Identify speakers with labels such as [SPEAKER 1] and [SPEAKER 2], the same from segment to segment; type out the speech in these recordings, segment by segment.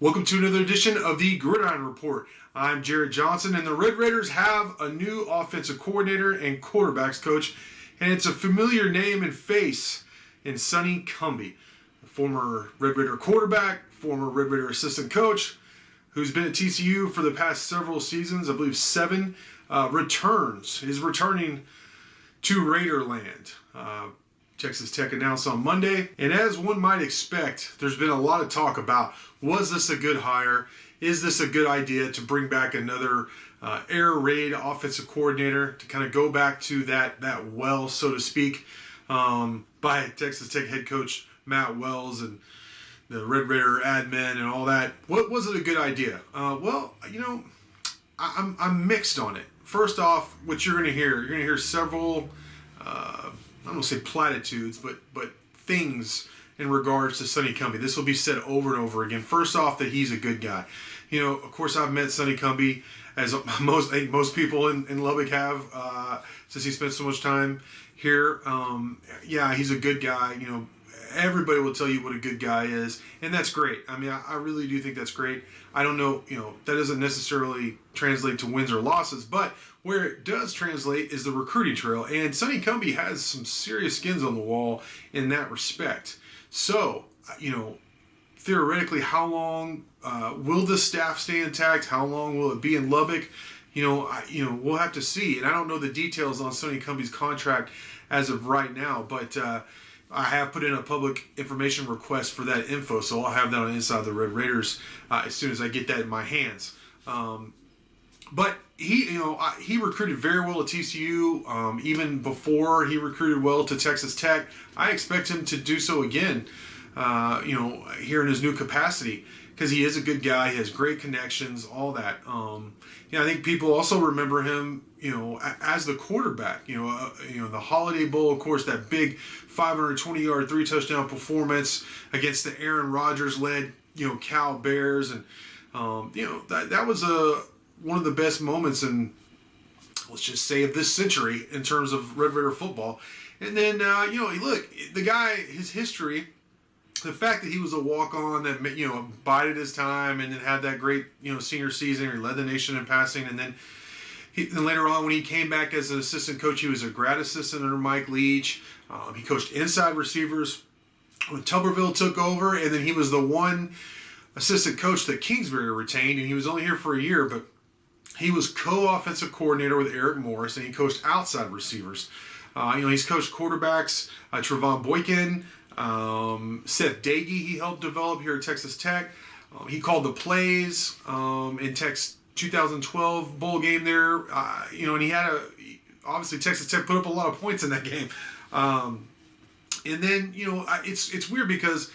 [SPEAKER 1] Welcome to another edition of the Gridiron Report. I'm Jarret Johnson, and the Red Raiders have a new offensive coordinator and quarterbacks coach, and it's a familiar name and face in Sonny Cumbie, a former Red Raider quarterback, former Red Raider assistant coach, who's been at TCU for the past several seasons, I believe 7, is returning to Raiderland. Texas Tech announced on Monday, and as one might expect, there's been a lot of talk about, was this a good hire? Is this a good idea to bring back another air raid offensive coordinator to kind of go back to that well, so to speak, by Texas Tech head coach Matt Wells and the Red Raider admin and all that? What was it a good idea? I'm mixed on it. First off, what you're going to hear several, I don't want to say platitudes, but things in regards to Sonny Cumbie. This will be said over and over again. First off, that he's a good guy. You know, of course, I've met Sonny Cumbie, as most people in Lubbock have, since he spent so much time here. Yeah, he's a good guy. You know, everybody will tell you what a good guy is, and that's great. I mean, I really do think that's great. I don't know, that doesn't necessarily translate to wins or losses, but where it does translate is the recruiting trail, and Sonny Cumbie has some serious skins on the wall in that respect. So, theoretically, how long will the staff stay intact? How long will it be in Lubbock? We'll have to see, and I don't know the details on Sonny Cumbie's contract as of right now, but I have put in a public information request for that info, so I'll have that on Inside the Red Raiders as soon as I get that in my hands. But he recruited very well at TCU, even before he recruited well to Texas Tech. I expect him to do so again, here in his new capacity, because he is a good guy. He has great connections, all that. I think people also remember him, as the quarterback. The Holiday Bowl, of course, that big 520-yard, 3-touchdown performance against the Aaron Rodgers-led, Cal Bears, and that was one of the best moments in, let's just say, of this century in terms of Red Raider football. And then, look, the guy, his history, the fact that he was a walk-on that, bided his time and then had that great, senior season, he led the nation in passing, and then later on when he came back as an assistant coach, he was a grad assistant under Mike Leach. He coached inside receivers when Tuberville took over, and then he was the one assistant coach that Kingsbury retained, and he was only here for a year, but he was co-offensive coordinator with Eric Morris, and he coached outside receivers. He's coached quarterbacks, Trevon Boykin, Seth Dagey he helped develop here at Texas Tech. He called the plays in Tech's 2012 bowl game there. And he had obviously Texas Tech put up a lot of points in that game. And then, it's weird because,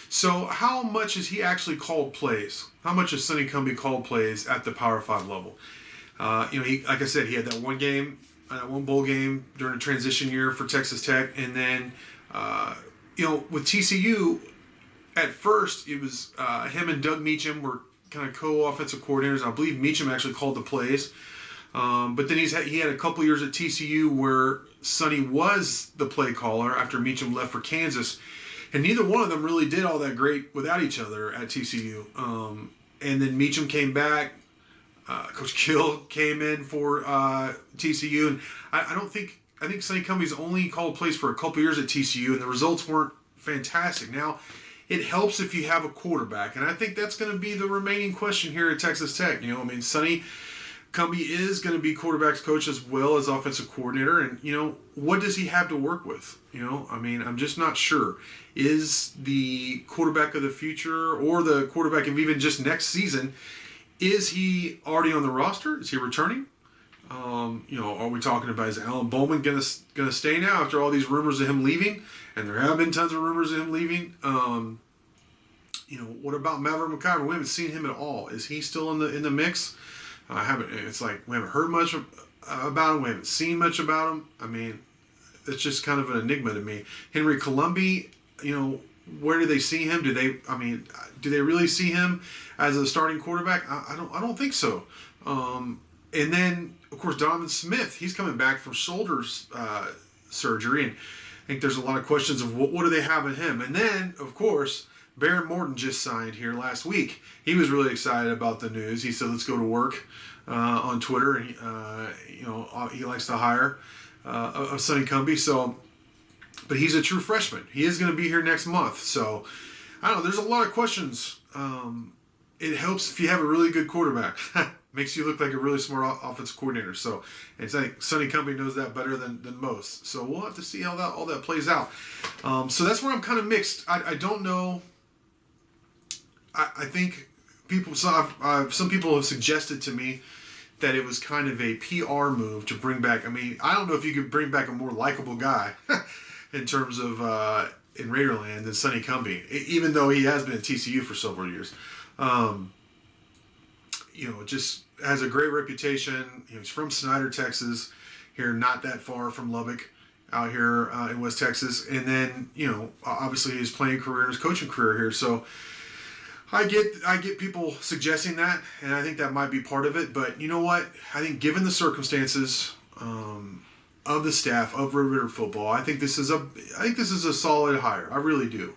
[SPEAKER 1] so how much has he actually called plays? How much has Sonny Cumbie called plays at the Power 5 level? Like I said, he had that one game, one bowl game during a transition year for Texas Tech. And then, with TCU, at first, it was him and Doug Meacham were kind of co-offensive coordinators. I believe Meacham actually called the plays. But then he had a couple years at TCU where Sonny was the play caller after Meacham left for Kansas. And neither one of them really did all that great without each other at TCU. And then Meacham came back. Coach Kill came in for TCU. And I think Sonny Cumbie's only called plays for a couple years at TCU, and the results weren't fantastic. Now, it helps if you have a quarterback, and I think that's going to be the remaining question here at Texas Tech. Sonny Cumbie is going to be quarterback's coach as well as offensive coordinator, and, what does he have to work with? I'm just not sure. Is the quarterback of the future or the quarterback of even just next season, is he already on the roster? Is he returning? Are we talking about, is Alan Bowman going to stay now after all these rumors of him leaving? And there have been tons of rumors of him leaving. What about Maverick McIver? We haven't seen him at all. Is he still in the mix? It's like we haven't heard much about him. We haven't seen much about him. It's just kind of an enigma to me. Henry Colombi, where do they see him? Do they really see him as a starting quarterback? I don't think so. And then, of course, Donovan Smith, he's coming back from shoulder surgery, and I think there's a lot of questions of what do they have in him. And then, of course, Baron Morton just signed here last week. He was really excited about the news. He said, "Let's go to work," on Twitter, and he likes to hire of Sonny Cumbie. So, but he's a true freshman. He is going to be here next month. So, I don't know. There's a lot of questions. It helps if you have a really good quarterback. Makes you look like a really smart offensive coordinator. So, and I think Sonny Cumbie knows that better than most. So we'll have to see how all that plays out. So that's where I'm kind of mixed. I don't know. I think people. So some people have suggested to me that it was kind of a PR move to bring back. I mean, I don't know if you could bring back a more likable guy in terms of in Raiderland than Sonny Cumbie, even though he has been at TCU for several years. Just has a great reputation. He's from Snyder, Texas, here not that far from Lubbock, out here in West Texas. And then, obviously his playing career and his coaching career here. So I get people suggesting that, and I think that might be part of it. But you know what? I think given the circumstances of the staff of Red River football, I think this is a solid hire. I really do.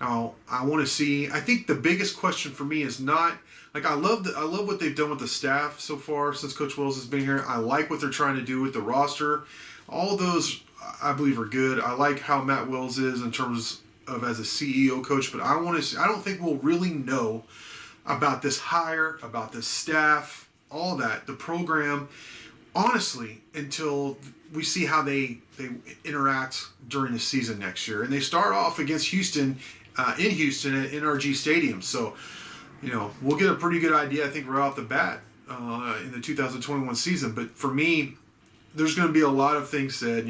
[SPEAKER 1] Now I want to see. I think the biggest question for me is not like I love what they've done with the staff so far since Coach Wells has been here. I like what they're trying to do with the roster. All those I believe are good. I like how Matt Wells is in terms of as a CEO coach, but I don't think we'll really know about this hire, about this staff, all that, the program, honestly, until we see how they interact during the season next year. And they start off against Houston, in Houston at NRG Stadium. So, we'll get a pretty good idea, I think, right off the bat in the 2021 season. But for me, there's going to be a lot of things said.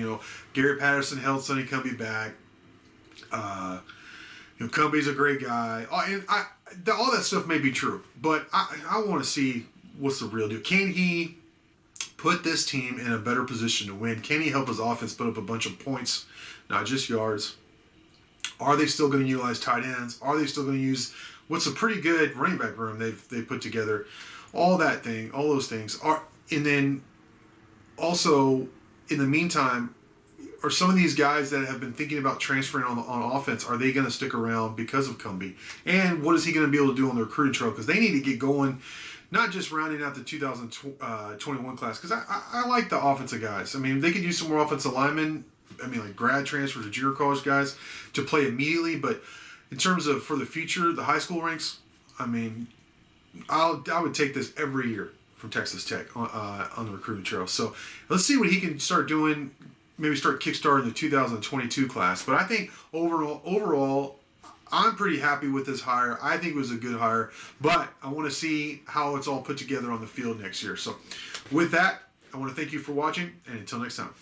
[SPEAKER 1] Gary Patterson held Sonny Cumbie back. Cumbie's a great guy. And all that stuff may be true, but I want to see what's the real deal. Can he put this team in a better position to win? Can he help his offense put up a bunch of points, not just yards? Are they still going to utilize tight ends? Are they still going to use what's a pretty good running back room they've put together? All those things are, and then also in the meantime, are some of these guys that have been thinking about transferring on offense, are they going to stick around because of Cumbie? And what is he going to be able to do on the recruiting trail? Because they need to get going, not just rounding out the 2021 class. Because I like the offensive guys. I mean, they could use some more offensive linemen. I mean, like grad transfers or junior college guys to play immediately. But in terms of for the future, the high school ranks, I mean, I would take this every year from Texas Tech on the recruiting trail. So let's see what he can start doing. Maybe start kickstarting the 2022 class. But I think overall, I'm pretty happy with this hire. I think it was a good hire. But I want to see how it's all put together on the field next year. So with that, I want to thank you for watching, and until next time.